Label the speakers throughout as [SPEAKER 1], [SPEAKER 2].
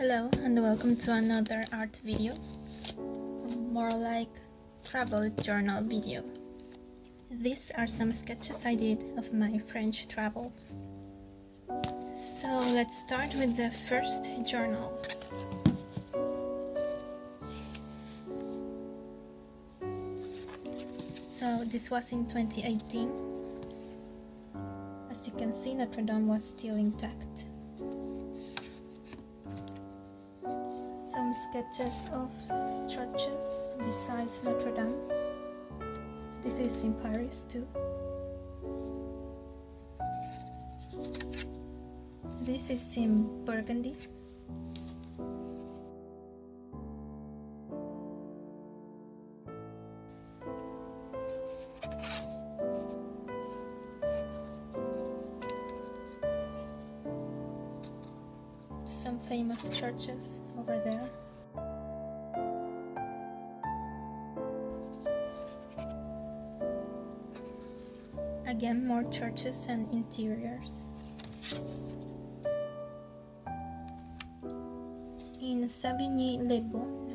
[SPEAKER 1] Hello and welcome to another art video, more like travel journal video. These are some sketches I did of my French travels. So let's start with the first journal. So this was in 2018. As you can see, Notre Dame was still intact. Some sketches of churches besides Notre Dame. This is in Paris too. This is in Burgundy. Some famous churches over there. Again, more churches and interiors. In Savigny-les-Bains,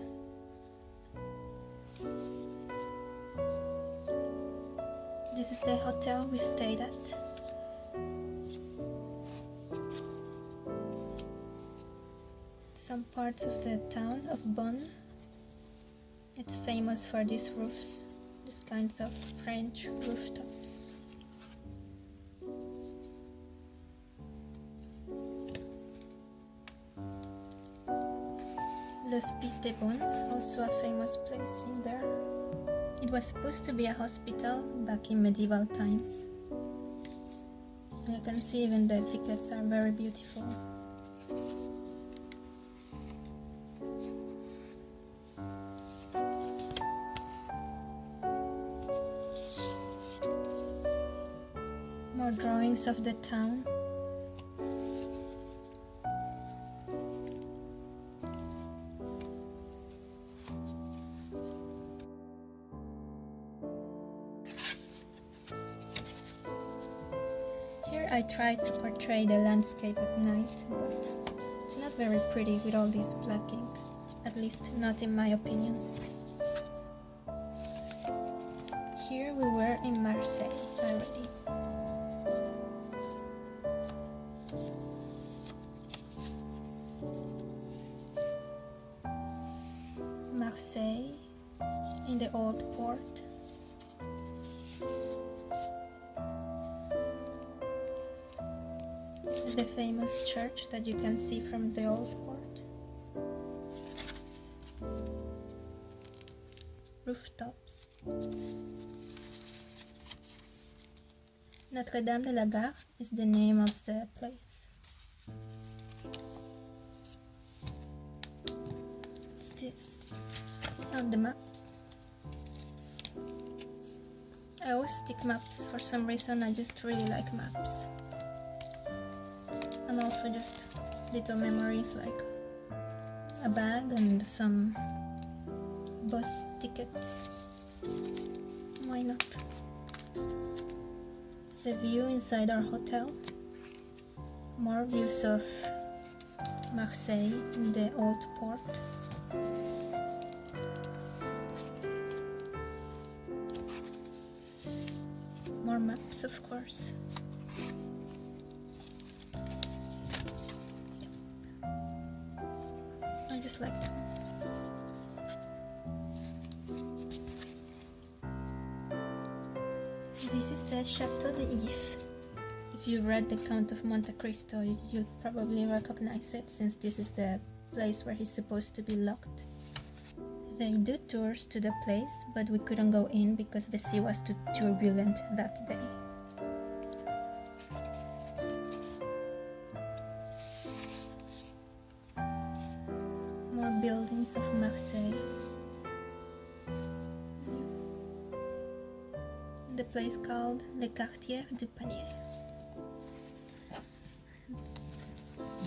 [SPEAKER 1] this is the hotel we stayed at. Some parts of the town of Bonn. It's famous for these roofs, these kinds of French rooftops. L'Hospice des Bonnes, also a famous place in there. It was supposed to be a hospital back in medieval times. So you can see even the tickets are very beautiful. More drawings of the town. Here I try to portray the landscape at night, but it's not very pretty with all this black ink, at least not in my opinion. Here we were in Marseille already. Marseille, in the old port. The famous church that you can see from the old port. Rooftops. Notre Dame de la Gare is the name of the place. What's this? On the maps. I always stick maps for some reason. I just really like maps. And also just little memories like a bag and some bus tickets. Why not? The view inside our hotel. More views of Marseille in the old port. More maps, of course. I just like them. This is the Chateau d'If. If you read The Count of Monte Cristo, you'll probably recognize it, since this is the place where he's supposed to be locked. They do tours to the place, but we couldn't go in because the sea was too turbulent that day. More buildings of Marseille. The place called Les Quartiers du Panier.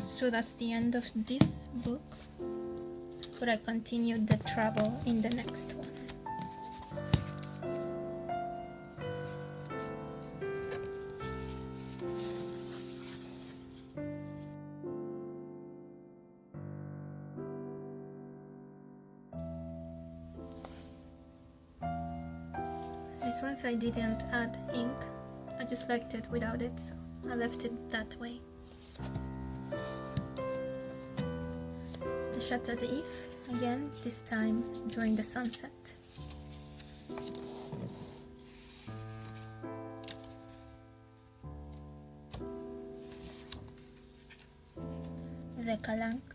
[SPEAKER 1] So that's the end of this book, but I continued the travel in the next one. These ones I didn't add ink, I just liked it without it, so I left it that way. The Chateau d'If, again, this time during the sunset. The Calanques.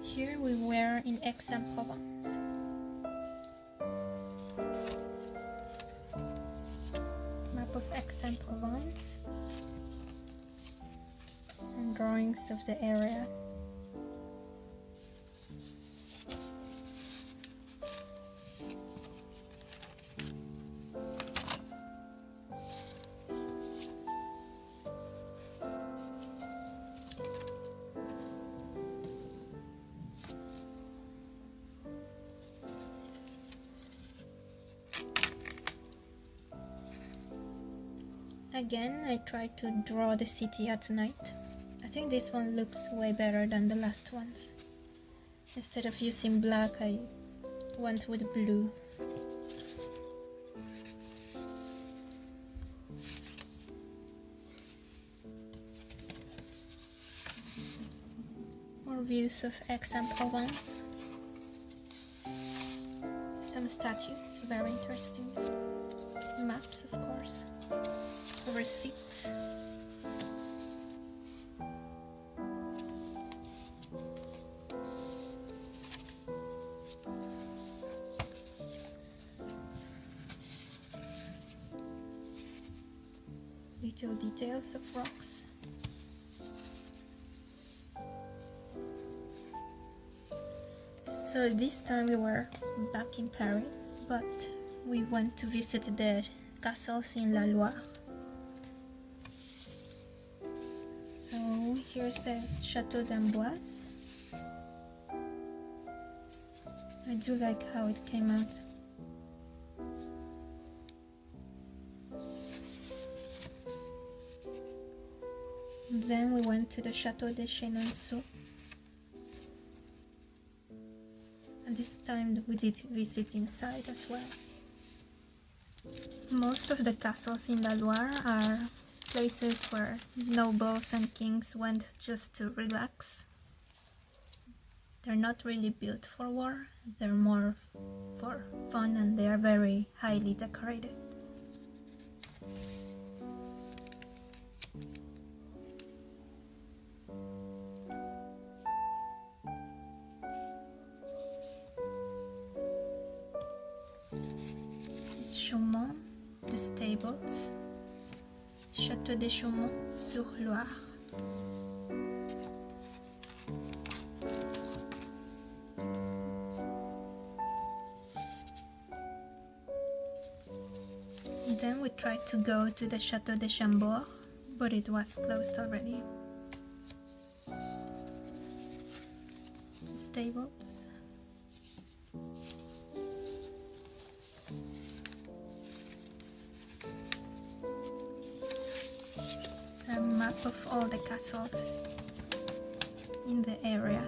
[SPEAKER 1] Here we were in Aix-en-Provence. Map of Aix-en-Provence and drawings of the area. Again, I tried to draw the city at night. I think this one looks way better than the last ones. Instead of using black, I went with blue. More views of Aix-en-Provence. Some statues, very interesting. Maps, of course. Receipts. Little details of rocks. So this time we were back in Paris, but we went to visit the castles in La Loire. So here's the Chateau d'Amboise. I do like how it came out. Then we went to the Chateau de Chenonceau. And this time we did visit inside as well. Most of the castles in La Loire are places where nobles and kings went just to relax. They're not really built for war, they're more for fun, and they are very highly decorated. This is Chaumont, the stables. Château de Chaumont-sur-Loire. Then we tried to go to the Château de Chambord, but it was closed already. The stables. Some map of all the castles in the area.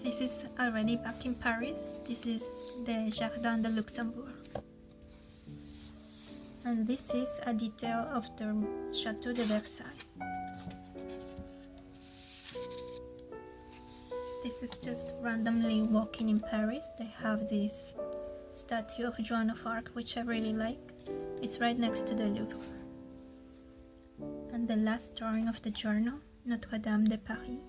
[SPEAKER 1] This is already back in Paris. This is the Jardin de Luxembourg. And this is a detail of the Château de Versailles. This is just randomly walking in Paris. They have this statue of Joan of Arc, which I really like. It's right next to the Louvre. And the last drawing of the journal, Notre-Dame de Paris.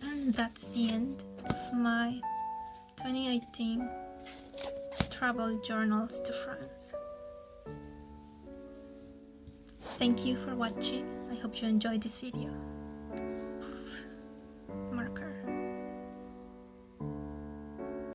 [SPEAKER 1] And that's the end of my 2018 travel journals to France. Thank you for watching. I hope you enjoyed this video.